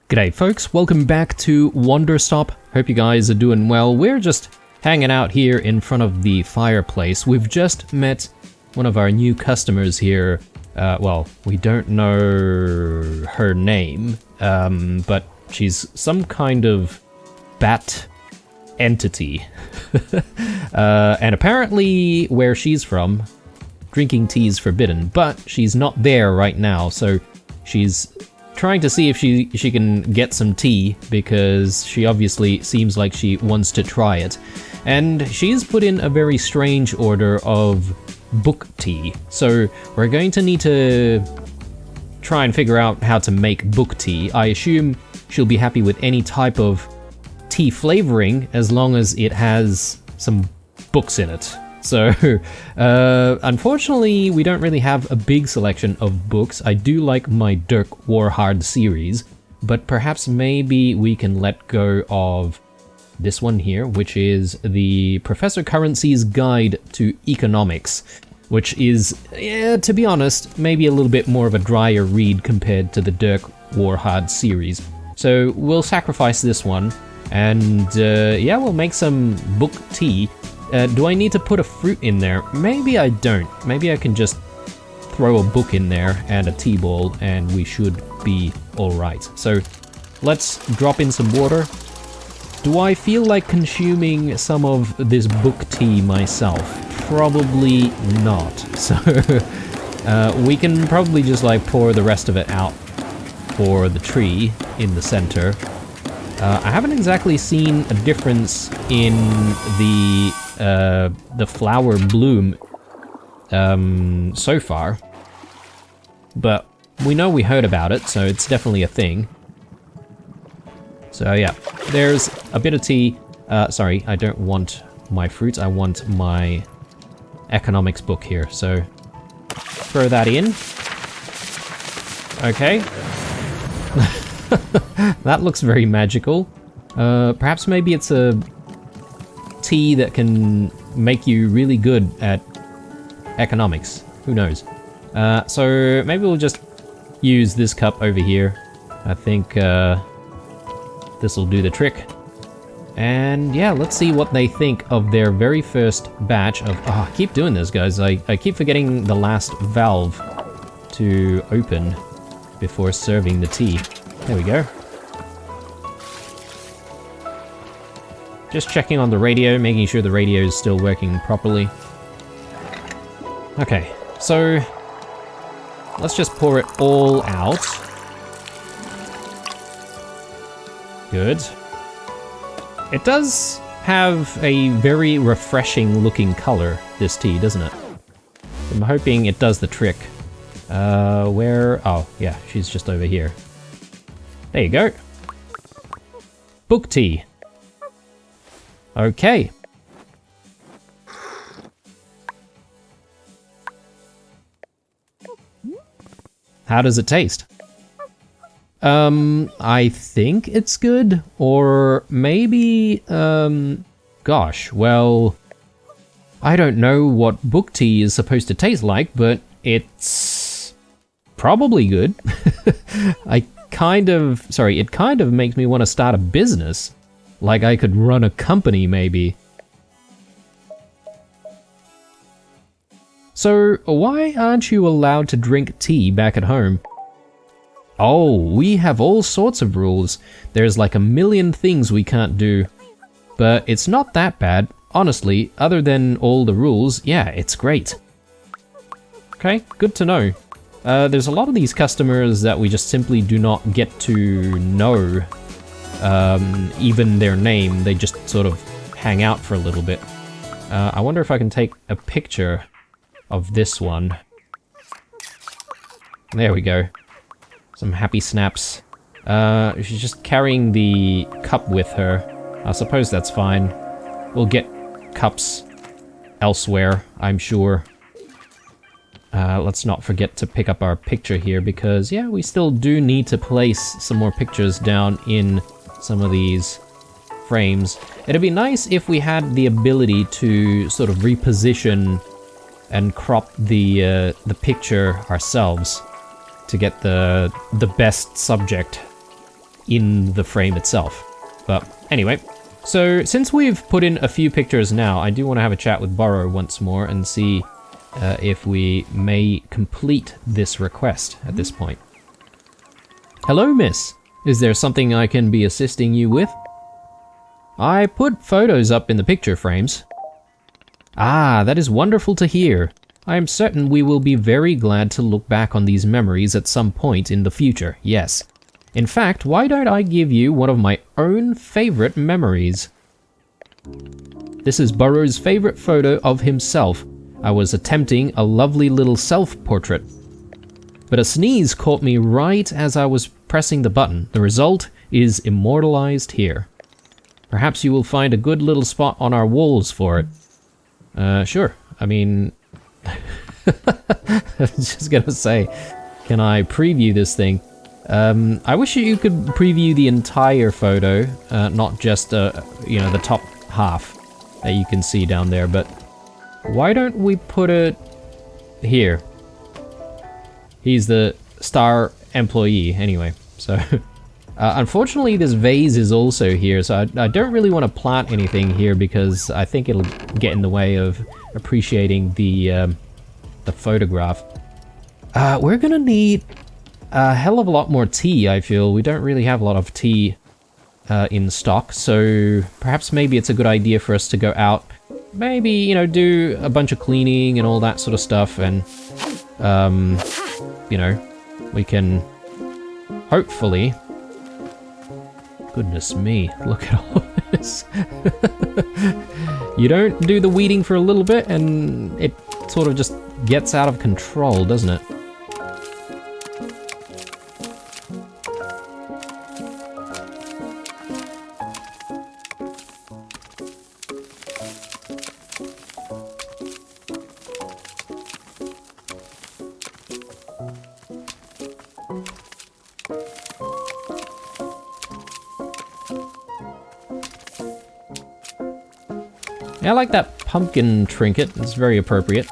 G'day folks, welcome back to Wanderstop. Hope you guys are doing well. We're just hanging out here in front of the fireplace. We've just met one of our new customers here. Well, we don't know her name, but she's some kind of bat entity. And apparently where she's from, drinking tea is forbidden, but she's not there right now, so she's trying to see if she can get some tea, because she obviously seems like she wants to try it. And she's put in a very strange order of book tea. So we're going to need to try and figure out how to make book tea. I assume she'll be happy with any type of tea flavoring as long as it has some books in it. So, unfortunately, we don't really have a big selection of books. I do like my Dirk Warhard series, but perhaps maybe we can let go of this one here, which is the Professor Currency's Guide to Economics, which is, to be honest, maybe a little bit more of a drier read compared to the Dirk Warhard series. So we'll sacrifice this one, and yeah, we'll make some book tea. Do I need to put a fruit in there? Maybe I don't. Maybe I can just throw a book in there and a tea ball and we should be alright. So let's drop in some water. Do I feel like consuming some of this book tea myself? Probably not. So we can probably just like pour the rest of it out for the tree in the center. I haven't exactly seen a difference in the flower bloom so far, but we know we heard about it, so it's definitely a thing. So yeah, there's a bit of tea. Sorry, I don't want my fruits, I want my economics book here, so throw that in. Okay. That looks very magical. Perhaps maybe it's a tea that can make you really good at economics. Who knows? So maybe we'll just use this cup over here. I think this will do the trick. And yeah, let's see what they think of their very first batch of... Oh, I keep doing this, guys. I keep forgetting the last valve to open before serving the tea. There we go. Just checking on the radio, making sure the radio is still working properly. Okay, so let's just pour it all out. Good. It does have a very refreshing looking color, this tea, doesn't it? I'm hoping it does the trick. Where? Oh, yeah, she's just over here. There you go. Book tea. Okay. How does it taste? I think it's good, or maybe, gosh, well, I don't know what book tea is supposed to taste like, but it's probably good. it kind of makes me want to start a business. Like I could run a company, maybe. So, why aren't you allowed to drink tea back at home? Oh, we have all sorts of rules. There's like a million things we can't do. But it's not that bad. Honestly, other than all the rules, yeah, it's great. Okay, good to know. There's a lot of these customers that we just simply do not get to know. Even their name, they just sort of hang out for a little bit. I wonder if I can take a picture of this one. There we go. Some happy snaps. She's just carrying the cup with her. I suppose that's fine. We'll get cups elsewhere, I'm sure. Let's not forget to pick up our picture here, because, yeah, we still do need to place some more pictures down in some of these frames. It'd be nice if we had the ability to sort of reposition and crop the picture ourselves to get the best subject in the frame itself. But anyway, so since we've put in a few pictures now, I do want to have a chat with Burrow once more and see if we may complete this request at this point. Hello, miss. Is there something I can be assisting you with? I put photos up in the picture frames. Ah, that is wonderful to hear. I am certain we will be very glad to look back on these memories at some point in the future, yes. In fact, why don't I give you one of my own favorite memories? This is Burrow's favorite photo of himself. I was attempting a lovely little self-portrait. But a sneeze caught me right as I was pressing the button. The result is immortalized here. Perhaps you will find a good little spot on our walls for it. Sure. I mean... I was just gonna say, can I preview this thing? I wish you could preview the entire photo, not just, you know, the top half that you can see down there, but why don't we put it here? He's the star employee, anyway, so... unfortunately, this vase is also here, so I don't really want to plant anything here because I think it'll get in the way of appreciating the photograph. We're gonna need a hell of a lot more tea, I feel. We don't really have a lot of tea in stock, so perhaps maybe it's a good idea for us to go out, maybe, you know, do a bunch of cleaning and all that sort of stuff, and, you know, we can hopefully... Goodness me, look at all this. You don't do the weeding for a little bit and it sort of just gets out of control, doesn't it? I like that pumpkin trinket. It's very appropriate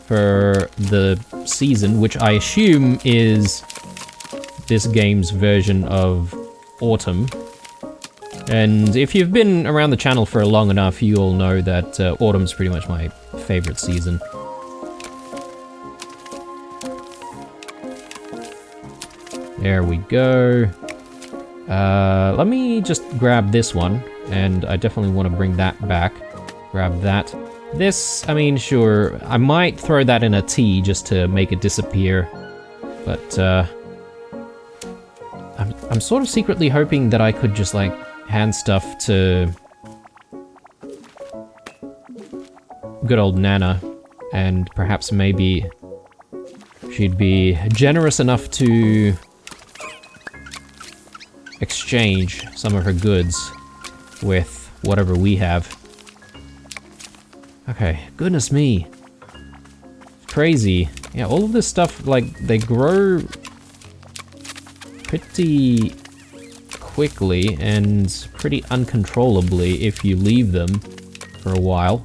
for the season, which I assume is this game's version of autumn. And if you've been around the channel for long enough, you all know that autumn's pretty much my favorite season. There we go. Let me just grab this one, and I definitely want to bring that back. Grab that. This, I mean, sure, I might throw that in a tea just to make it disappear, but I'm sort of secretly hoping that I could just, like, hand stuff to good old Nana, and perhaps maybe she'd be generous enough to exchange some of her goods with whatever we have. Okay, goodness me. Crazy. Yeah, all of this stuff, like, they grow pretty quickly and pretty uncontrollably if you leave them for a while.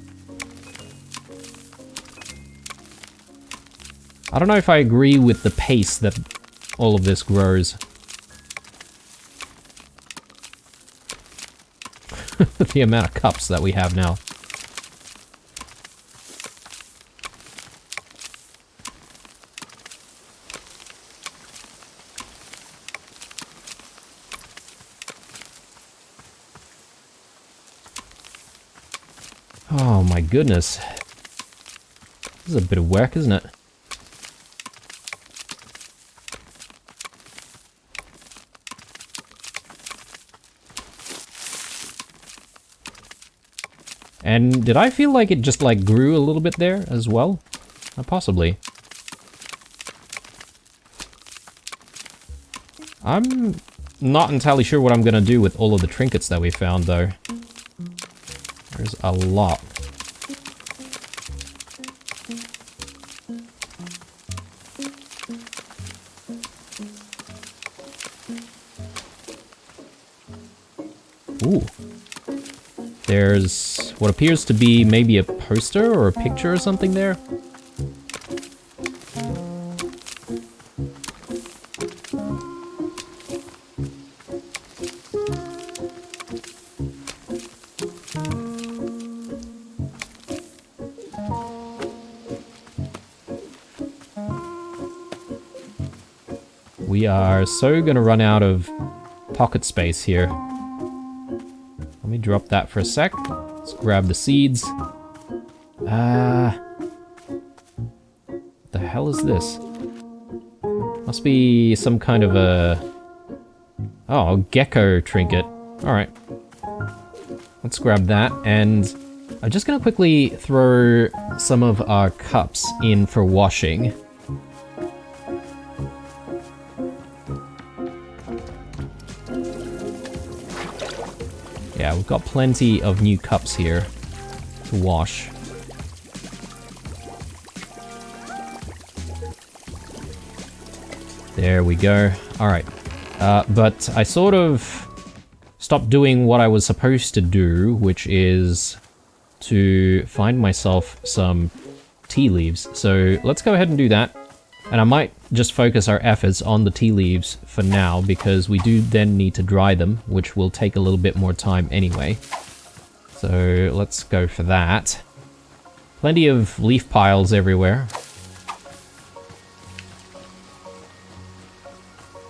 I don't know if I agree with the pace that all of this grows. The amount of cups that we have now. Oh my goodness. This is a bit of work, isn't it? And did I feel like it just like grew a little bit there as well? Possibly. I'm not entirely sure what I'm gonna do with all of the trinkets that we found though. There's a lot. Ooh. There's what appears to be maybe a poster or a picture or something there. We are so gonna run out of pocket space here. Let me drop that for a sec. Let's grab the seeds. What the hell is this? Must be some kind of a... Oh, gecko trinket. Alright. Let's grab that, and I'm just gonna quickly throw some of our cups in for washing. Yeah, we've got plenty of new cups here to wash. There we go. Alright. But I sort of stopped doing what I was supposed to do, which is to find myself some tea leaves. So let's go ahead and do that. And I might just focus our efforts on the tea leaves for now, because we do then need to dry them, which will take a little bit more time anyway. So let's go for that. Plenty of leaf piles everywhere.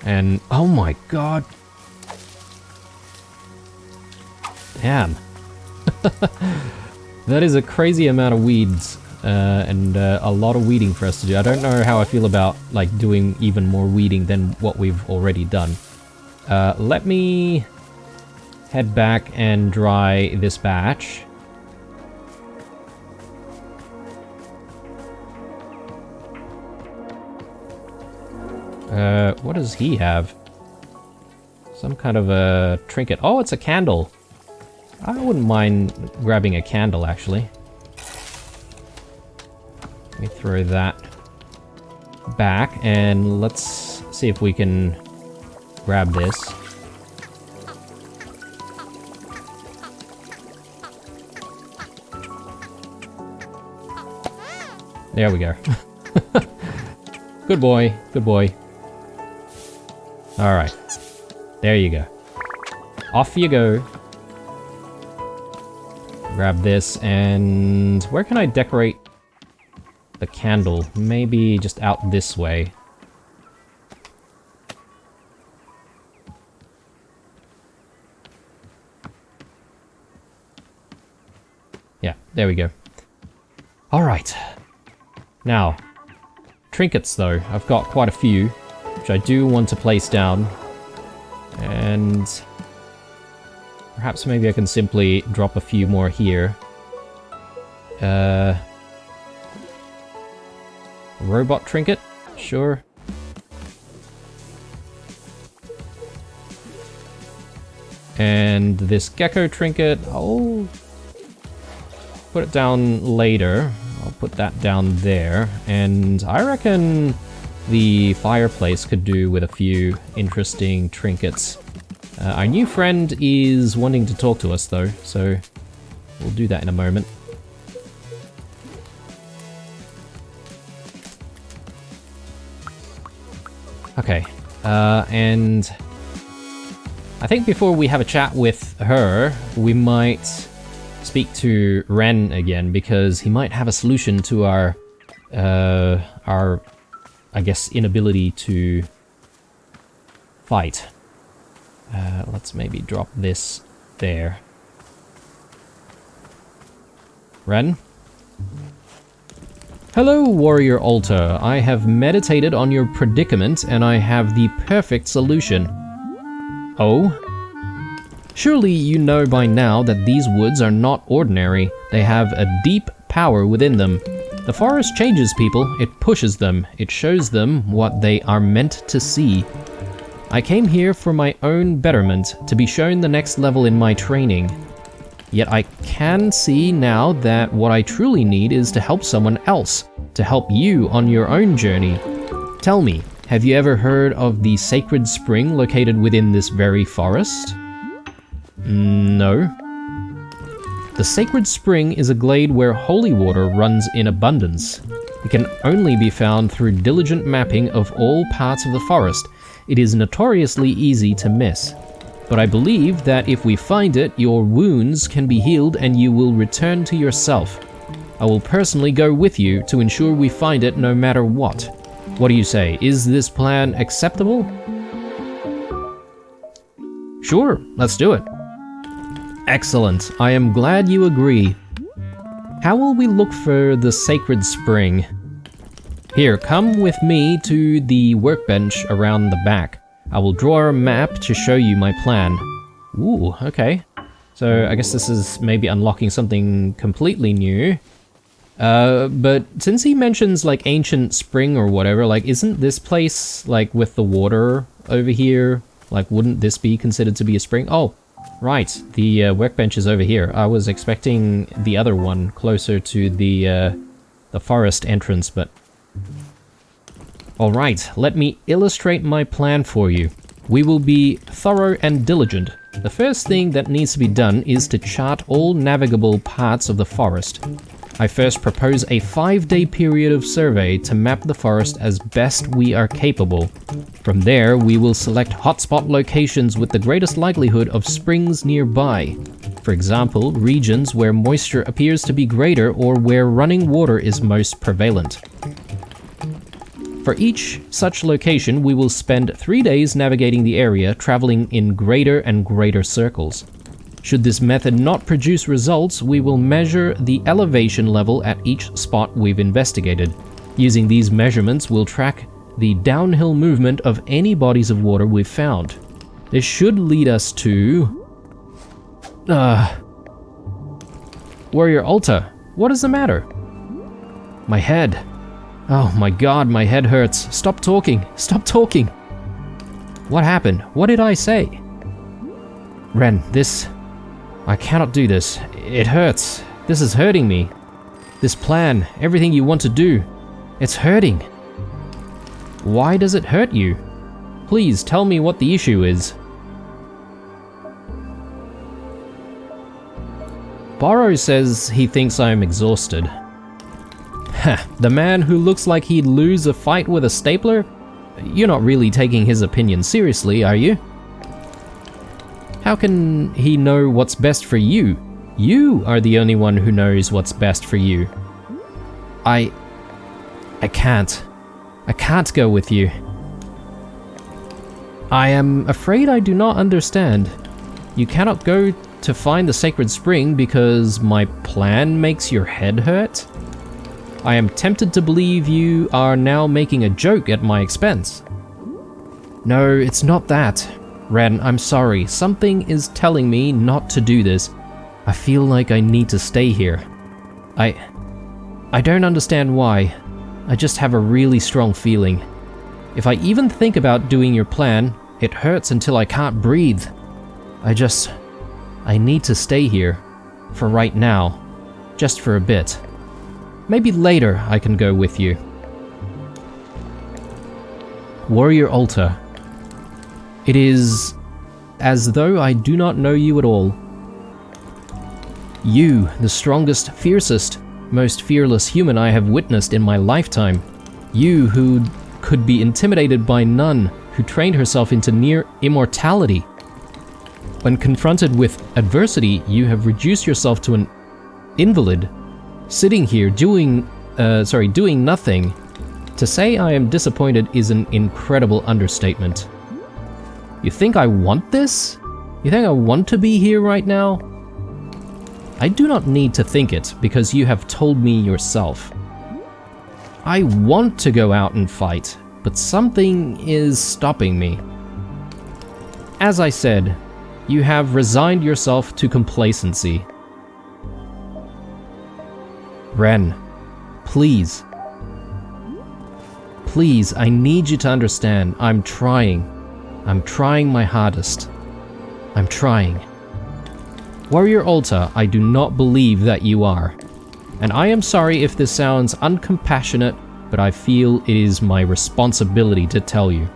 And, oh my god. Damn. That is a crazy amount of weeds, and a lot of weeding for us to do. I don't know how I feel about, like, doing even more weeding than what we've already done. Let me head back and dry this batch. What does he have? Some kind of a trinket. Oh, it's a candle. I wouldn't mind grabbing a candle, actually. Let me throw that back, and let's see if we can grab this. There we go. Good boy, good boy. Alright. There you go. Off you go. Grab this, and where can I decorate the candle? Maybe just out this way. Yeah, there we go. Alright. Now, trinkets though. I've got quite a few, which I do want to place down. And perhaps maybe I can simply drop a few more here. Robot trinket? Sure. And this gecko trinket, I'll put it down later. I'll put that down there. And I reckon the fireplace could do with a few interesting trinkets. Our new friend is wanting to talk to us though, so we'll do that in a moment. Okay, and I think before we have a chat with her, we might speak to Ren again, because he might have a solution to our I guess, inability to fight. Let's maybe drop this there. Ren? Hello, Warrior Altar. I have meditated on your predicament, and I have the perfect solution. Oh? Surely you know by now that these woods are not ordinary. They have a deep power within them. The forest changes people, it pushes them, it shows them what they are meant to see. I came here for my own betterment, to be shown the next level in my training. Yet I can see now that what I truly need is to help someone else, to help you on your own journey. Tell me, have you ever heard of the sacred spring located within this very forest? No. The sacred spring is a glade where holy water runs in abundance. It can only be found through diligent mapping of all parts of the forest. It is notoriously easy to miss. But I believe that if we find it, your wounds can be healed and you will return to yourself. I will personally go with you to ensure we find it no matter what. What do you say? Is this plan acceptable? Sure, let's do it. Excellent. I am glad you agree. How will we look for the sacred spring? Here, come with me to the workbench around the back. I will draw a map to show you my plan. Ooh, okay. So I guess this is maybe unlocking something completely new. But since he mentions like ancient spring or whatever, like isn't this place like with the water over here? Like wouldn't this be considered to be a spring? Oh, right. The workbench is over here. I was expecting the other one closer to the forest entrance, but... Alright, let me illustrate my plan for you. We will be thorough and diligent. The first thing that needs to be done is to chart all navigable parts of the forest. I first propose a 5-day period of survey to map the forest as best we are capable. From there, we will select hotspot locations with the greatest likelihood of springs nearby. For example, regions where moisture appears to be greater or where running water is most prevalent. For each such location, we will spend 3 days navigating the area, traveling in greater and greater circles. Should this method not produce results, we will measure the elevation level at each spot we've investigated. Using these measurements, we'll track the downhill movement of any bodies of water we've found. This should lead us to... Warrior Alta, what is the matter? My head. Oh my god, my head hurts. Stop talking. Stop talking. What happened? What did I say? Ren, this... I cannot do this. It hurts. This is hurting me. This plan, everything you want to do, it's hurting. Why does it hurt you? Please tell me what the issue is. Borrow says he thinks I am exhausted. Heh, the man who looks like he'd lose a fight with a stapler? You're not really taking his opinion seriously, are you? How can he know what's best for you? You are the only one who knows what's best for you. I can't. I can't go with you. I am afraid I do not understand. You cannot go to find the sacred spring because my plan makes your head hurt? I am tempted to believe you are now making a joke at my expense. No, it's not that. Ren, I'm sorry. Something is telling me not to do this. I feel like I need to stay here. I don't understand why. I just have a really strong feeling. If I even think about doing your plan, it hurts until I can't breathe. I need to stay here. For right now. Just for a bit. Maybe later I can go with you. Warrior Alta. It is as though I do not know you at all. You, the strongest, fiercest, most fearless human I have witnessed in my lifetime. You who could be intimidated by none, who trained herself into near immortality. When confronted with adversity, you have reduced yourself to an invalid, sitting here doing nothing. To say I am disappointed is an incredible understatement. You think I want this? You think I want to be here right now? I do not need to think it, because you have told me yourself. I want to go out and fight, but something is stopping me. As I said, you have resigned yourself to complacency. Ren, please. Please, I need you to understand. I'm trying. I'm trying my hardest. I'm trying. Warrior Alta, I do not believe that you are. And I am sorry if this sounds uncompassionate, but I feel it is my responsibility to tell you.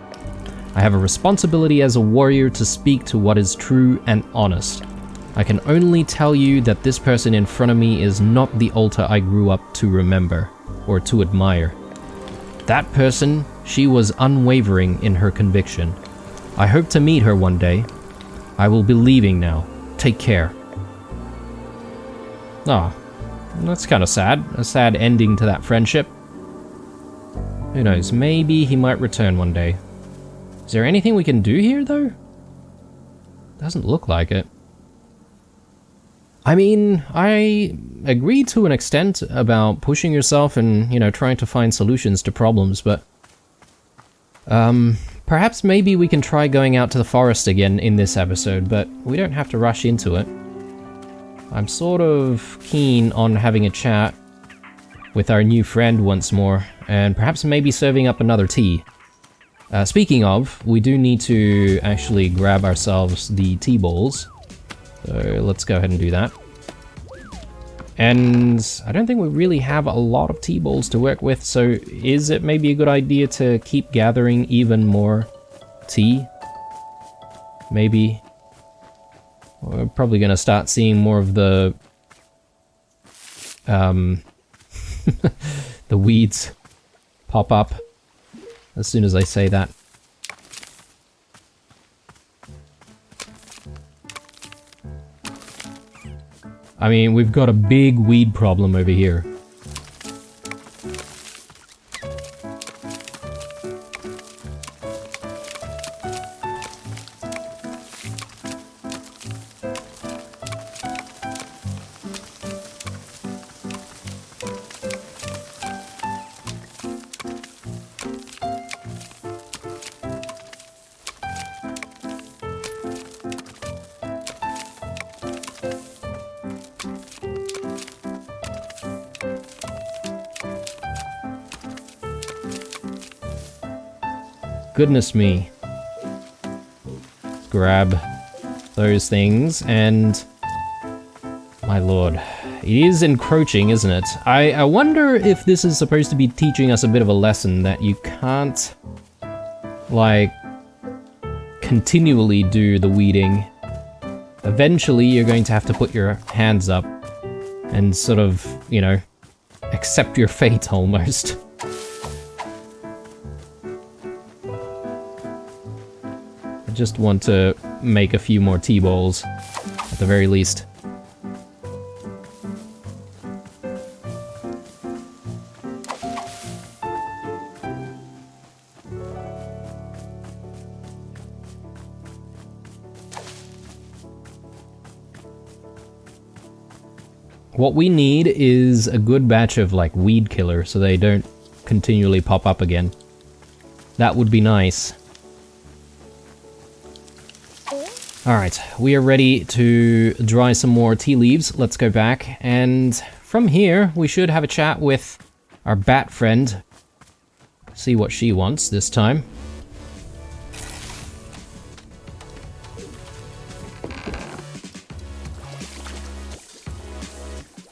I have a responsibility as a warrior to speak to what is true and honest. I can only tell you that this person in front of me is not the Alta I grew up to remember, or to admire. That person, she was unwavering in her conviction. I hope to meet her one day. I will be leaving now. Take care. Ah, that's kind of sad. A sad ending to that friendship. Who knows, maybe he might return one day. Is there anything we can do here, though? Doesn't look like it. I mean, I agree to an extent about pushing yourself and, you know, trying to find solutions to problems, but... perhaps maybe we can try going out to the forest again in this episode, but we don't have to rush into it. I'm sort of keen on having a chat with our new friend once more, and perhaps maybe serving up another tea. Speaking of, we do need to actually grab ourselves the tea bowls. So let's go ahead and do that. And I don't think we really have a lot of tea bowls to work with, so is it maybe a good idea to keep gathering even more tea? Maybe. We're probably going to start seeing more of the... the weeds pop up as soon as I say that. I mean, we've got a big weed problem over here. Goodness me. Grab those things and... my lord. It is encroaching, isn't it? I wonder if this is supposed to be teaching us a bit of a lesson that you can't... like... continually do the weeding. Eventually you're going to have to put your hands up and sort of, you know, accept your fate almost. I just want to make a few more tea bowls, at the very least. What we need is a good batch of, like, weed killer, so they don't continually pop up again. That would be nice. Alright, we are ready to dry some more tea leaves. Let's go back, and from here, we should have a chat with our bat friend. See what she wants this time.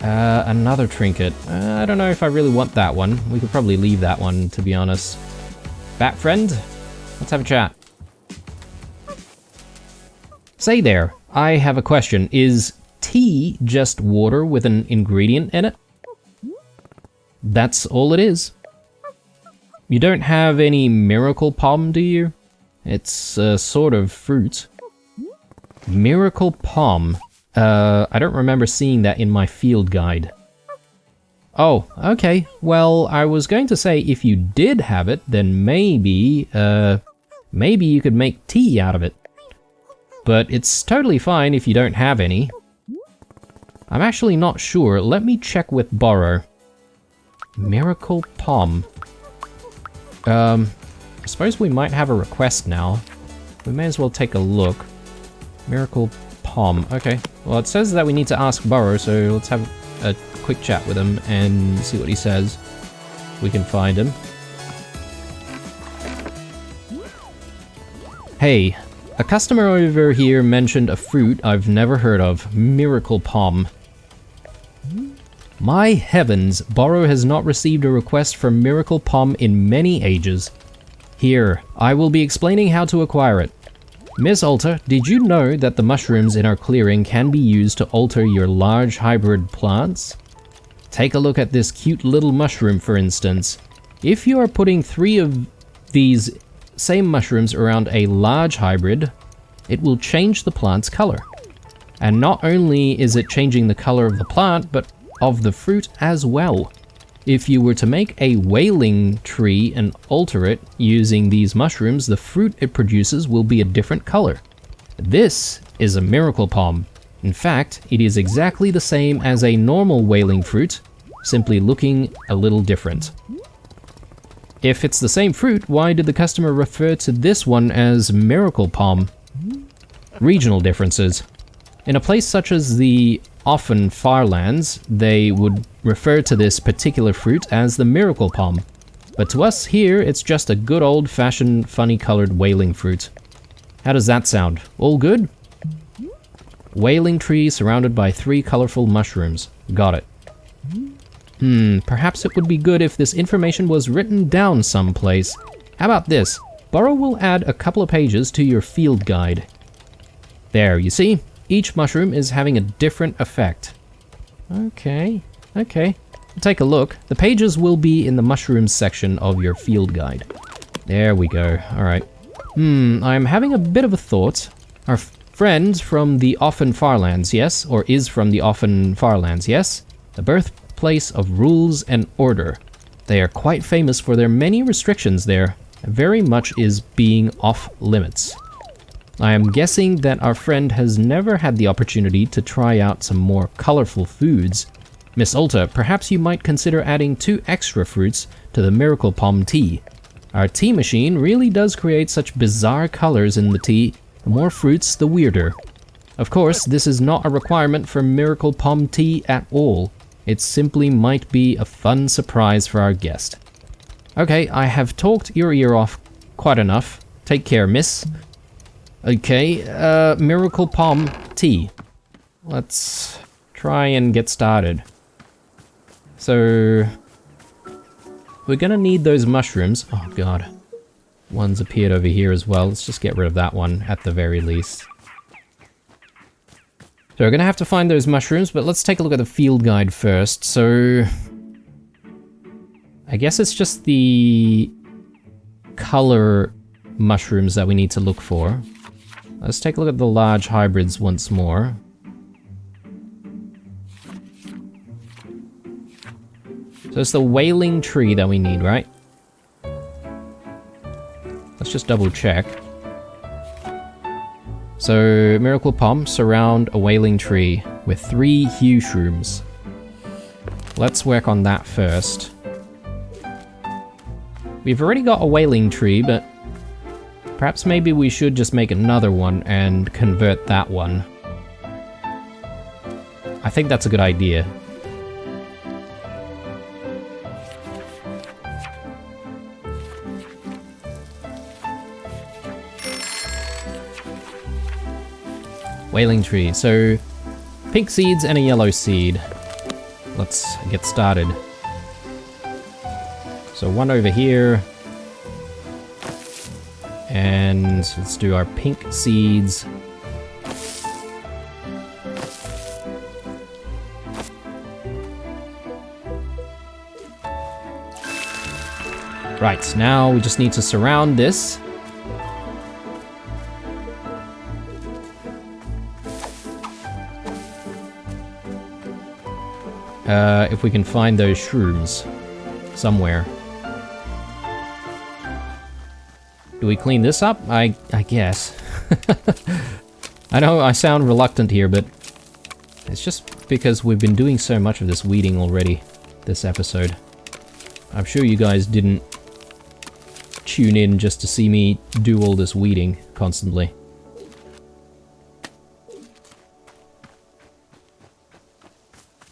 Another trinket. I don't know if I really want that one. We could probably leave that one, to be honest. Bat friend, let's have a chat. Say there, I have a question. Is tea just water with an ingredient in it? That's all it is. You don't have any miracle palm, do you? It's a sort of fruit. Miracle palm. I don't remember seeing that in my field guide. Oh, okay. Well, I was going to say if you did have it, then maybe you could make tea out of it. But it's totally fine if you don't have any. I'm actually not sure. Let me check with Borrow. Miracle palm. I suppose we might have a request now. We may as well take a look. Miracle palm. Okay. Well, it says that we need to ask Borrow, so let's have a quick chat with him and see what he says. We can find him. Hey, a customer over here mentioned a fruit I've never heard of. Miracle palm. My heavens, Borrow has not received a request for Miracle Palm in many ages. Here, I will be explaining how to acquire it. Miss Alter, did you know that the mushrooms in our clearing can be used to alter your large hybrid plants? Take a look at this cute little mushroom, for instance. If you are putting 3 of these same mushrooms around a large hybrid, it will change the plant's color. And not only is it changing the color of the plant, but of the fruit as well. If you were to make a whaling tree and alter it using these mushrooms, the fruit it produces will be a different color. This is a miracle palm. In fact, it is exactly the same as a normal whaling fruit, simply looking a little different. If it's the same fruit, why did the customer refer to this one as miracle palm? Regional differences. In a place such as the Offen Farlands, they would refer to this particular fruit as the miracle palm. But to us here, it's just a good old-fashioned, funny-colored whaling fruit. How does that sound? All good? Whaling tree surrounded by 3 colorful mushrooms. Got it. Perhaps it would be good if this information was written down someplace. How about this? Burrow will add a couple of pages to your field guide. There, you see? Each mushroom is having a different effect. Okay. Take a look. The pages will be in the mushrooms section of your field guide. There we go. Alright. I'm having a bit of a thought. Our friend from the Offen Farlands, yes? Or is from the Offen Farlands, yes? The birthplace of rules and order. They are quite famous for their many restrictions there. Very much is being off limits. I am guessing that our friend has never had the opportunity to try out some more colorful foods. Miss Ulta, perhaps you might consider adding 2 extra fruits to the Miracle Palm tea. Our tea machine really does create such bizarre colors in the tea. The more fruits, the weirder. Of course, this is not a requirement for Miracle Palm tea at all. It simply might be a fun surprise for our guest. Okay, I have talked your ear off quite enough. Take care, miss. Okay, Miracle Palm tea. Let's try and get started. So, we're gonna need those mushrooms. Oh god. One's appeared over here as well. Let's just get rid of that one at the very least. So we're gonna have to find those mushrooms, but let's take a look at the field guide first. So, I guess it's just the color mushrooms that we need to look for. Let's take a look at the large hybrids once more. So it's the whaling tree that we need, right? Let's just double check. So, Miracle Palm, surround a whaling tree with 3 hue shrooms. Let's work on that first. We've already got a whaling tree, but perhaps maybe we should just make another one and convert that one. I think that's a good idea. Whaling tree. So, pink seeds and a yellow seed. Let's get started. So one over here. And let's do our pink seeds. Right, now we just need to surround this. If we can find those shrooms somewhere. Do we clean this up? I guess. I know I sound reluctant here, but it's just because we've been doing so much of this weeding already this episode. I'm sure you guys didn't tune in just to see me do all this weeding constantly.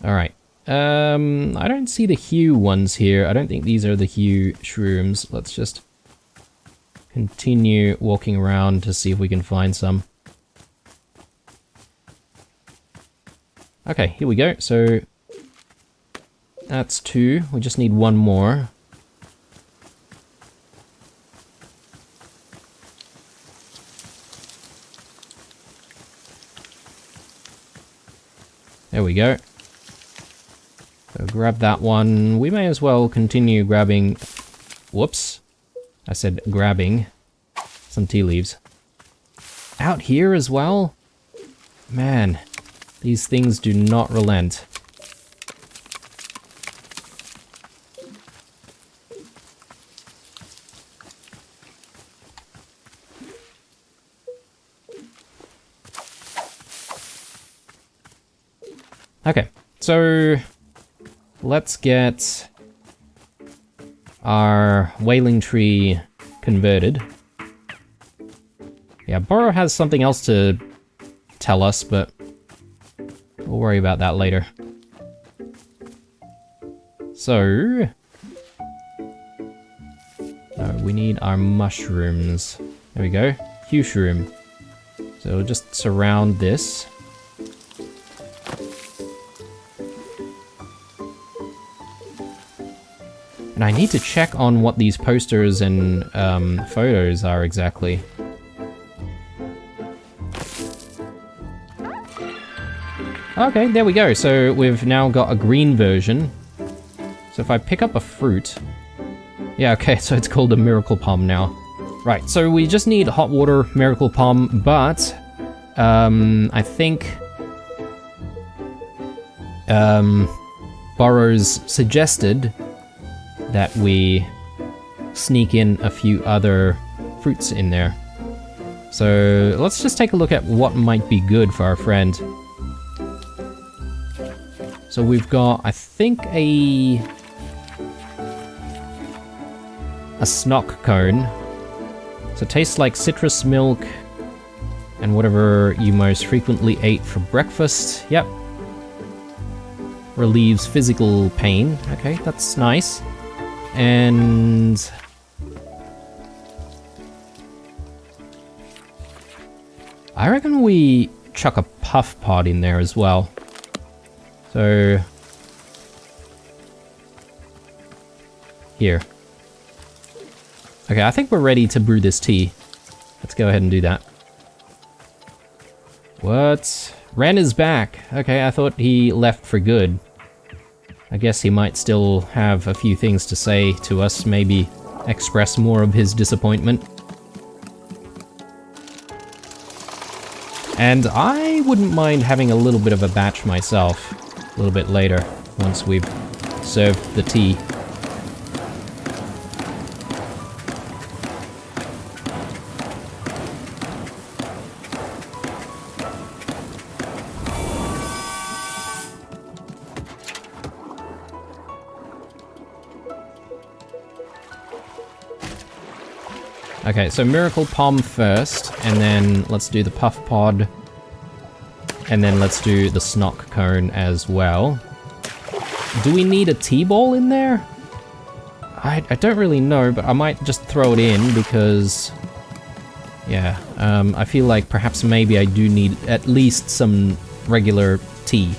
Alright. I don't see the hue ones here. I don't think these are the hue shrooms. Let's just continue walking around to see if we can find some. Okay, here we go. So that's 2. We just need 1 more. There we go. So grab that one. We may as well continue grabbing... Whoops. I said grabbing some tea leaves. Out here as well? Man, these things do not relent. Okay, so let's get our whaling tree converted. Yeah, Burrow has something else to tell us, but we'll worry about that later. So... no, we need our mushrooms. There we go. Hushroom. So we'll just surround this. And I need to check on what these posters and photos are exactly. Okay, there we go. So we've now got a green version. So if I pick up a fruit... yeah, okay, so it's called a Miracle Palm now. Right, so we just need hot water Miracle Palm, but... I think... Burrows suggested that we sneak in a few other fruits in there. So let's just take a look at what might be good for our friend. So we've got, I think, a snock cone. So it tastes like citrus milk and whatever you most frequently ate for breakfast. Yep. Relieves physical pain. Okay, that's nice. And... I reckon we chuck a puff pod in there as well. So... here. Okay, I think we're ready to brew this tea. Let's go ahead and do that. What? Ren is back. Okay, I thought he left for good. I guess he might still have a few things to say to us, maybe express more of his disappointment. And I wouldn't mind having a little bit of a batch myself, a little bit later, once we've served the tea. Okay, so Miracle Palm first, and then let's do the Puff Pod, and then let's do the Snock Cone as well. Do we need a tea ball in there? I don't really know, but I might just throw it in because... yeah, I feel like perhaps maybe I do need at least some regular tea.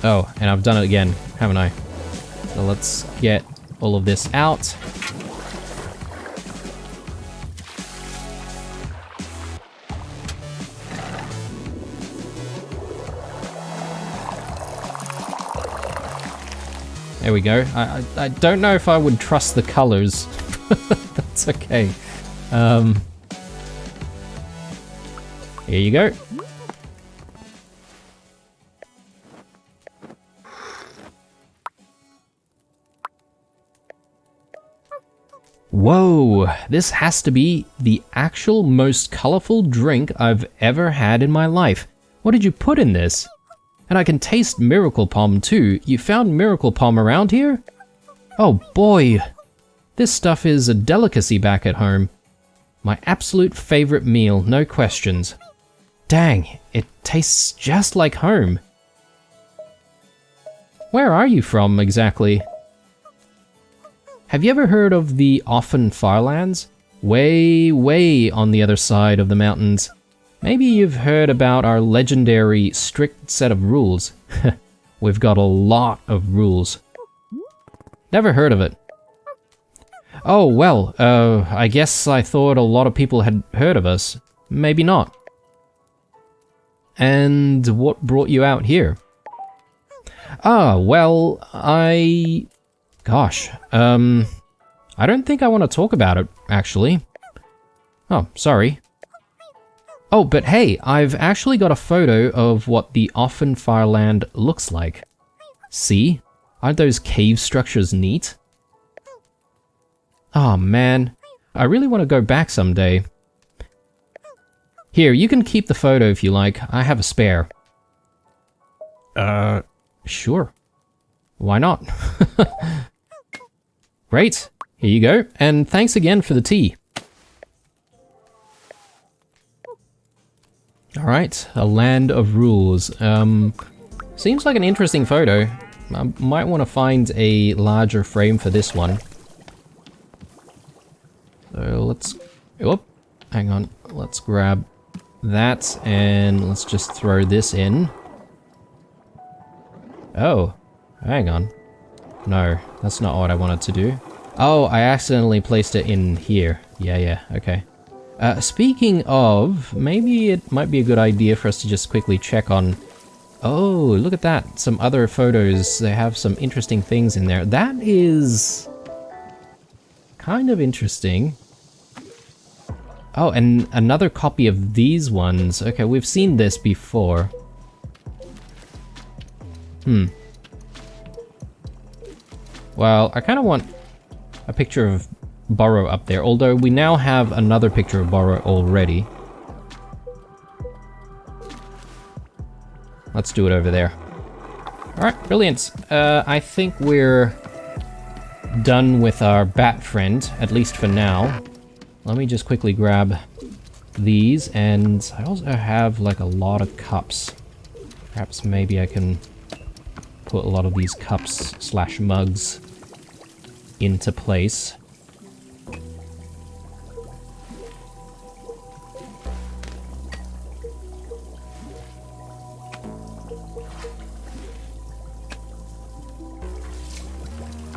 Oh, and I've done it again, haven't I? So let's get all of this out. There we go. I don't know if I would trust the colors. That's okay. Here you go. Whoa, this has to be the actual most colorful drink I've ever had in my life. What did you put in this? And I can taste Miracle Palm too. You found Miracle Palm around here? Oh boy, this stuff is a delicacy back at home. My absolute favorite meal, no questions. Dang, it tastes just like home. Where are you from exactly? Have you ever heard of the Offen Farlands? Way on the other side of the mountains. Maybe you've heard about our legendary strict set of rules. We've got a lot of rules. Never heard of it. Oh, well, I guess I thought a lot of people had heard of us. Maybe not. And what brought you out here? Ah, well, Gosh, I don't think I want to talk about it, actually. Oh, sorry. Oh, but hey, I've actually got a photo of what the Offen Farland looks like. See? Aren't those cave structures neat? Oh man, I really want to go back someday. Here, you can keep the photo if you like. I have a spare. Sure. Why not? Great. Here you go. And thanks again for the tea. Alright, a land of rules. Seems like an interesting photo. I might want to find a larger frame for this one. So let's... Whoop, hang on. Let's grab that and let's just throw this in. Oh, hang on. No, that's not what I wanted to do. Oh, I accidentally placed it in here. Yeah, okay. Speaking of, maybe it might be a good idea for us to just quickly check on... Oh, look at that. Some other photos. They have some interesting things in there. That is... kind of interesting. Oh, and another copy of these ones. Okay, we've seen this before. Well, I kind of want a picture of Burrow up there, although we now have another picture of Burrow already. Let's do it over there. Alright, brilliant. I think we're done with our bat friend, at least for now. Let me just quickly grab these, and I also have like a lot of cups. Perhaps maybe I can put a lot of these cups slash mugs into place.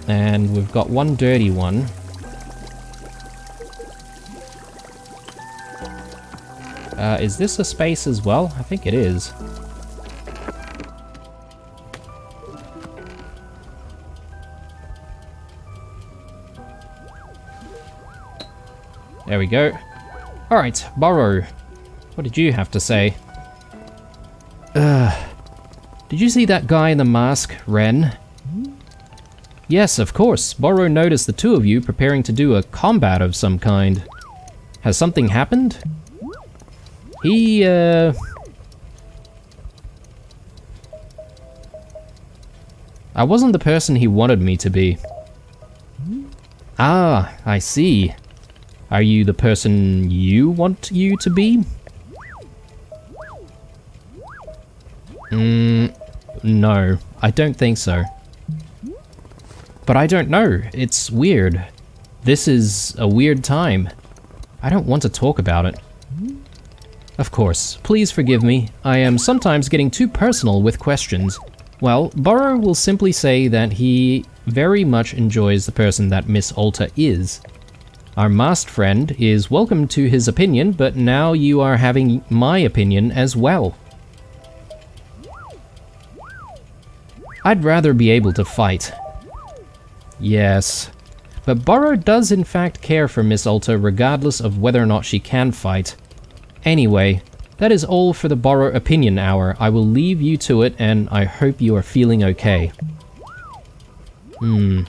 And we've got one dirty one. Is this a space as well? I think it is. There we go. Alright, Burrow. What did you have to say? Did you see that guy in the mask, Ren? Yes, of course. Burrow noticed the two of you preparing to do a combat of some kind. Has something happened? He, I wasn't the person he wanted me to be. Ah, I see. Are you the person you want you to be? No, I don't think so. But I don't know, it's weird. This is a weird time. I don't want to talk about it. Of course, please forgive me. I am sometimes getting too personal with questions. Well, Burrow will simply say that he very much enjoys the person that Miss Alta is. Our masked friend is welcome to his opinion, but now you are having my opinion as well. I'd rather be able to fight. Yes, but Burrow does in fact care for Miss Alta regardless of whether or not she can fight. Anyway, that is all for the Burrow Opinion Hour. I will leave you to it, and I hope you are feeling okay. I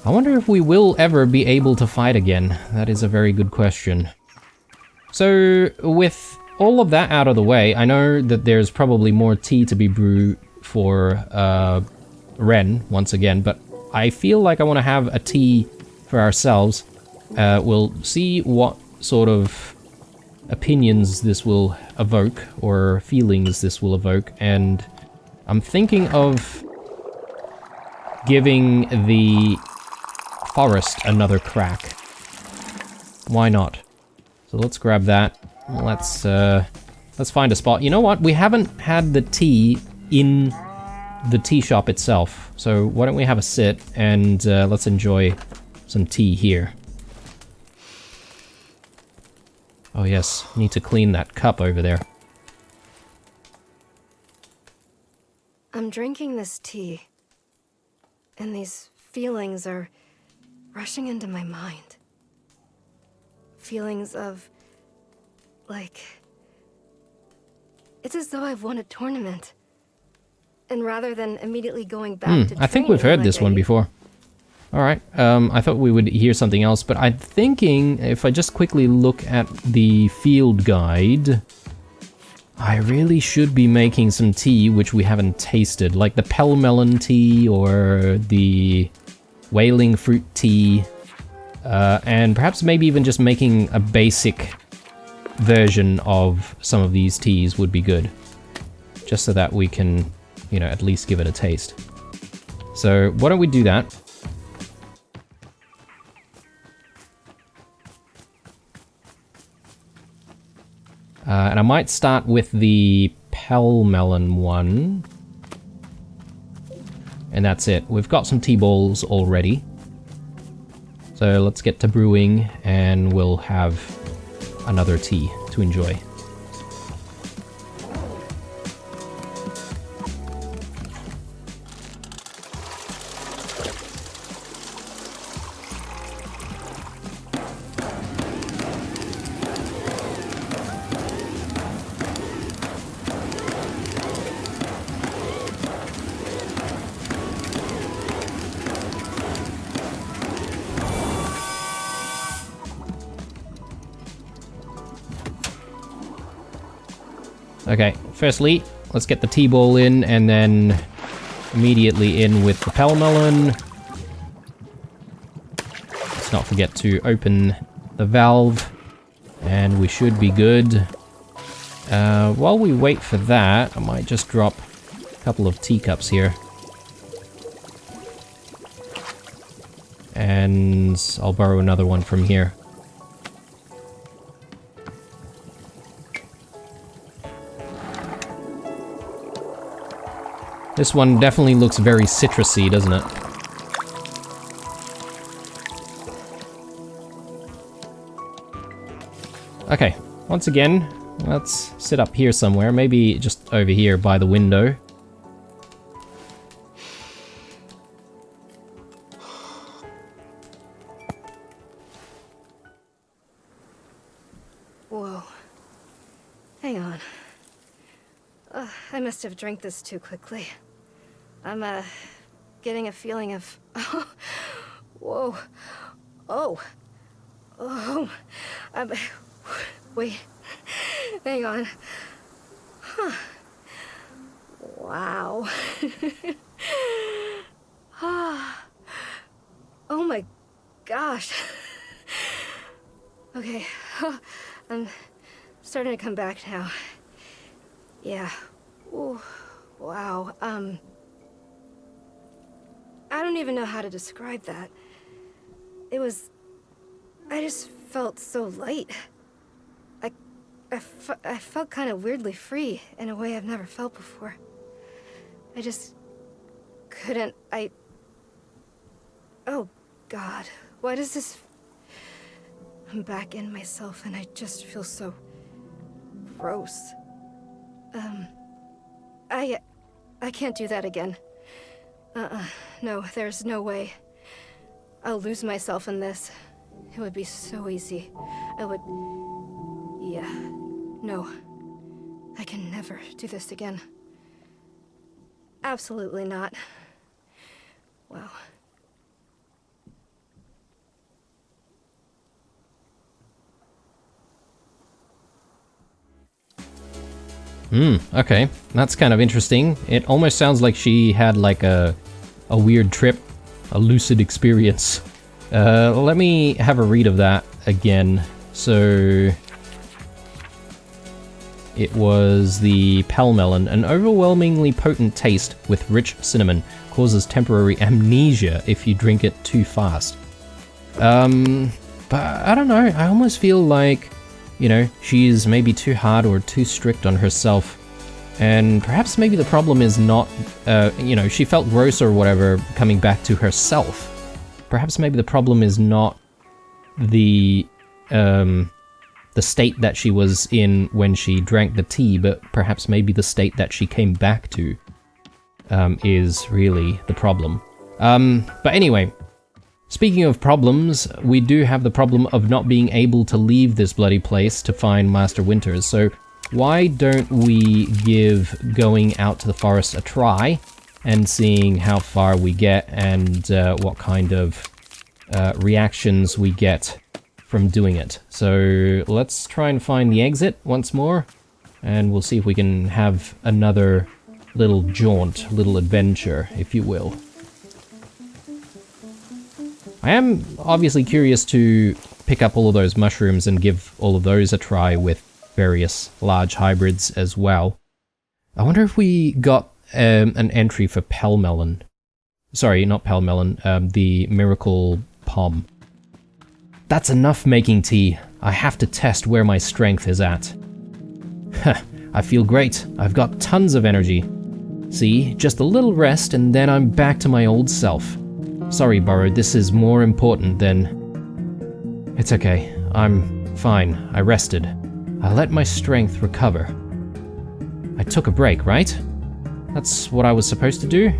wonder if we will ever be able to fight again. That is a very good question. So, with all of that out of the way, I know that there's probably more tea to be brewed for Ren, once again, but I feel like I want to have a tea for ourselves. We'll see what sort of opinions this will evoke, or feelings this will evoke, and I'm thinking of giving the forest another crack. Why not? So let's grab that. Let's find a spot. You know what? We haven't had the tea in the tea shop itself, so why don't we have a sit and let's enjoy some tea here. Oh yes, need to clean that cup over there. I'm drinking this tea, and these feelings are rushing into my mind. Feelings of, like, it's as though I've won a tournament. And rather than immediately going back to I think we've heard this one before. Alright, I thought we would hear something else, but I'm thinking if I just quickly look at the field guide, I really should be making some tea which we haven't tasted, like the Pelmelon tea or the Wailing Fruit tea, and perhaps maybe even just making a basic version of some of these teas would be good, just so that we can, you know, at least give it a taste. So why don't we do that? And I might start with the Pelmelon one. And that's it. We've got some tea balls already. So let's get to brewing and we'll have another tea to enjoy. Okay, firstly, let's get the tea ball in, and then immediately in with the Pelmelon. Let's not forget to open the valve, and we should be good. While we wait for that, I might just drop a couple of teacups here. And I'll borrow another one from here. This one definitely looks very citrusy, doesn't it? Okay, once again, let's sit up here somewhere, maybe just over here by the window. Whoa. Hang on. I must have drank this too quickly. I'm, getting a feeling of... Whoa. Oh. Oh. Wait. Hang on. Huh. Wow. Oh my gosh. Okay. I'm starting to come back now. Yeah. Ooh. Wow. I don't even know how to describe that. It was... I just felt so light. I felt kind of weirdly free in a way I've never felt before. I just couldn't... Oh, God. Why does this... I'm back in myself and I just feel so... gross. I can't do that again. No, there's no way. I'll lose myself in this. It would be so easy. Yeah. No. I can never do this again. Absolutely not. Wow. Okay. That's kind of interesting. It almost sounds like she had like a weird trip, a lucid experience. Let me have a read of that again. So... It was the Pelmelon. An overwhelmingly potent taste with rich cinnamon causes temporary amnesia if you drink it too fast. But I don't know, I almost feel like, you know, she's maybe too hard or too strict on herself. And perhaps maybe the problem is not, you know, she felt gross or whatever coming back to herself. Perhaps maybe the problem is not the state that she was in when she drank the tea, but perhaps maybe the state that she came back to is really the problem. But anyway, speaking of problems, we do have the problem of not being able to leave this bloody place to find Master Winters, so why don't we give going out to the forest a try, and seeing how far we get and what kind of reactions we get from doing it. So let's try and find the exit once more, and we'll see if we can have another little jaunt, little adventure, if you will. I am obviously curious to pick up all of those mushrooms and give all of those a try with various large hybrids as well. I wonder if we got an entry for Pelmelon. Sorry, not Pelmelon, the Miracle Pom. That's enough making tea. I have to test where my strength is at. I feel great. I've got tons of energy. See, just a little rest and then I'm back to my old self. Sorry, Burrow, this is more important than... It's okay. I'm fine. I rested. I let my strength recover. I took a break, right? That's what I was supposed to do?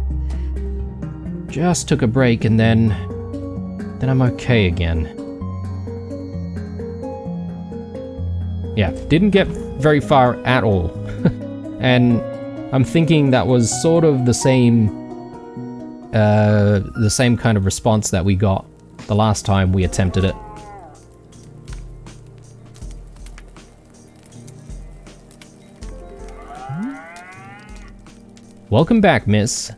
Just took a break and then I'm okay again. Yeah, didn't get very far at all. And I'm thinking that was sort of the same kind of response that we got the last time we attempted it. Welcome back, miss.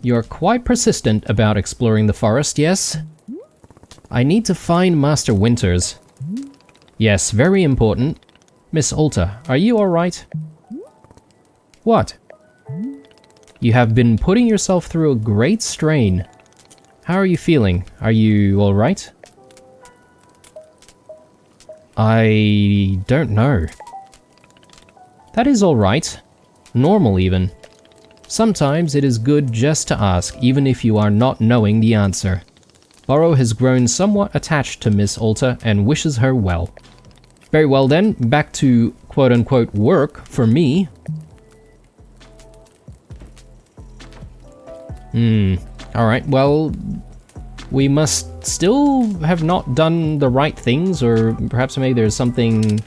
You're quite persistent about exploring the forest, yes? I need to find Master Winters. Yes, very important. Miss Alta, are you alright? What? You have been putting yourself through a great strain. How are you feeling? Are you alright? I don't know. That is alright. Normal even. Sometimes it is good just to ask, even if you are not knowing the answer. Burrow has grown somewhat attached to Miss Alta and wishes her well. Very well then, back to quote-unquote work for me. Alright, well, we must still have not done the right things, or perhaps maybe there's something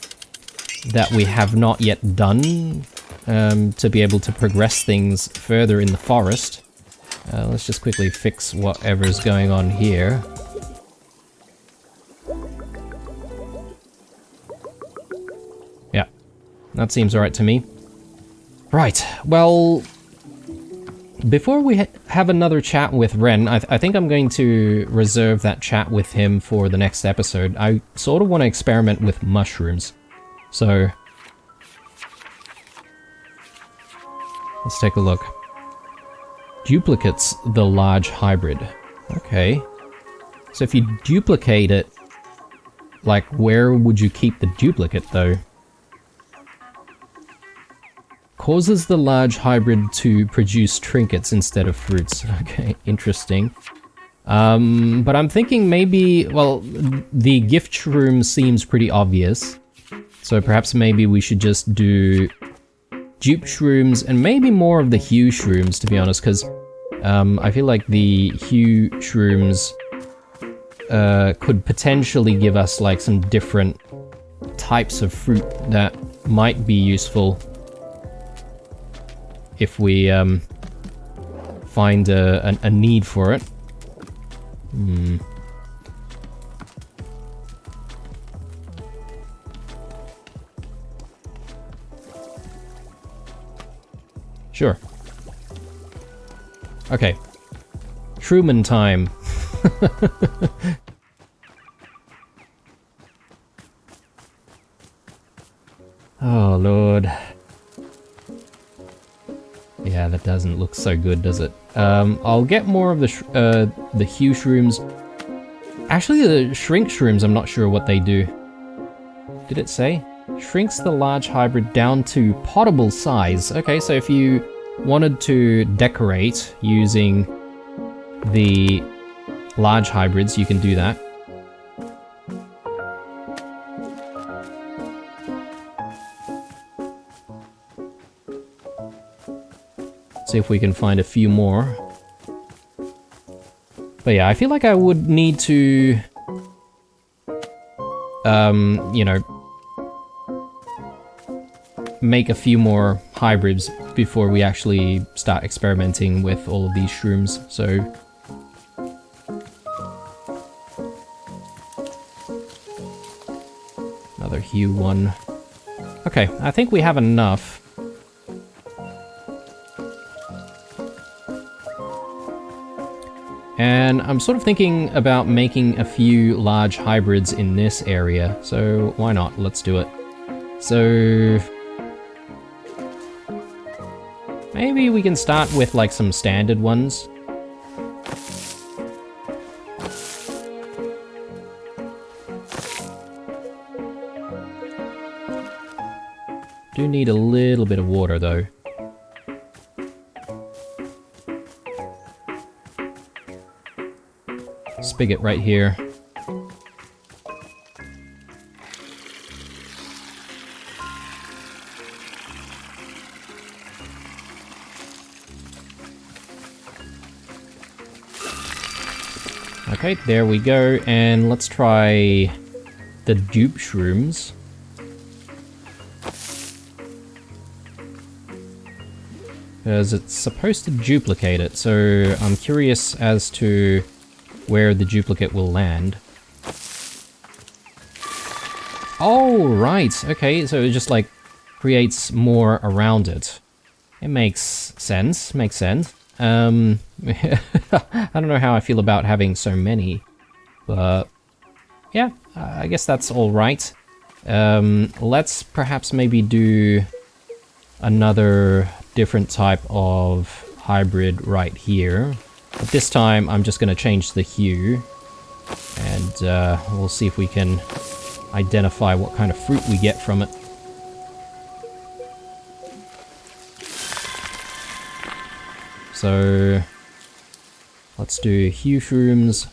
that we have not yet done to be able to progress things further in the forest. Let's just quickly fix whatever's going on here. Yeah, that seems alright to me. Right, well, before we have another chat with Ren, I think I'm going to reserve that chat with him for the next episode. I sort of want to experiment with mushrooms. So, let's take a look. Duplicates the large hybrid. Okay. So if you duplicate it, like, where would you keep the duplicate, though? Causes the large hybrid to produce trinkets instead of fruits. Okay, interesting. But I'm thinking maybe, well, the gift shroom seems pretty obvious. So perhaps maybe we should just do dupe shrooms and maybe more of the hue shrooms, to be honest, because I feel like the hue shrooms could potentially give us like some different types of fruit that might be useful if we find a need for it. Sure. Okay. Truman time. Oh, Lord. Yeah, that doesn't look so good, does it? I'll get more of the hue shrooms. Actually, the shrink shrooms, I'm not sure what they do. Did it say? Shrinks the large hybrid down to potable size. Okay, so if you wanted to decorate using the large hybrids, you can do that. See if we can find a few more. But yeah, I feel like I would need to, you know, make a few more hybrids before we actually start experimenting with all of these shrooms, so... Another hue one. Okay, I think we have enough. And I'm sort of thinking about making a few large hybrids in this area, so why not? Let's do it. So... maybe we can start with like some standard ones. Do need a little bit of water though. Spigot right here. Okay, there we go, and let's try the dupe shrooms. Because it's supposed to duplicate it, so I'm curious as to where the duplicate will land. Oh, right, okay, so it just like creates more around it. It makes sense, I don't know how I feel about having so many, but yeah, I guess that's alright. Let's perhaps maybe do another different type of hybrid right here. But this time I'm just going to change the hue, and we'll see if we can identify what kind of fruit we get from it. So let's do hue shrooms.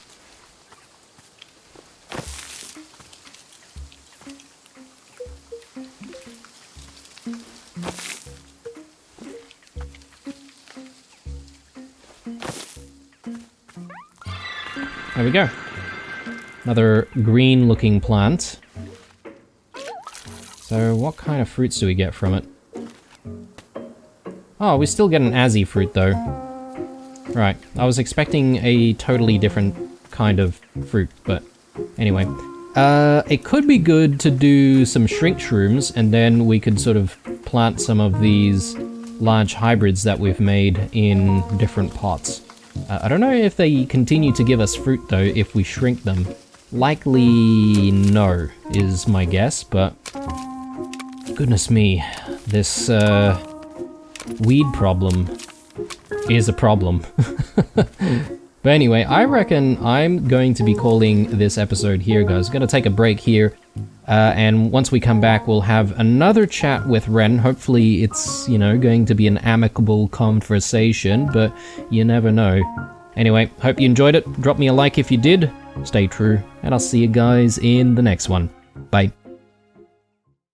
There we go. Another green looking plant. So what kind of fruits do we get from it? Oh, we still get an Azzy fruit though. Right, I was expecting a totally different kind of fruit, but anyway. It could be good to do some shrink shrooms, and then we could sort of plant some of these large hybrids that we've made in different pots. I don't know if they continue to give us fruit though if we shrink them. Likely no, is my guess, but goodness me, this weed problem is a problem. But anyway, I reckon I'm going to be calling this episode here, guys. Gonna take a break here, and once we come back, we'll have another chat with Ren. Hopefully it's, you know, going to be an amicable conversation, but you never know. Anyway, hope you enjoyed it. Drop me a like if you did. Stay true, and I'll see you guys in the next one. Bye.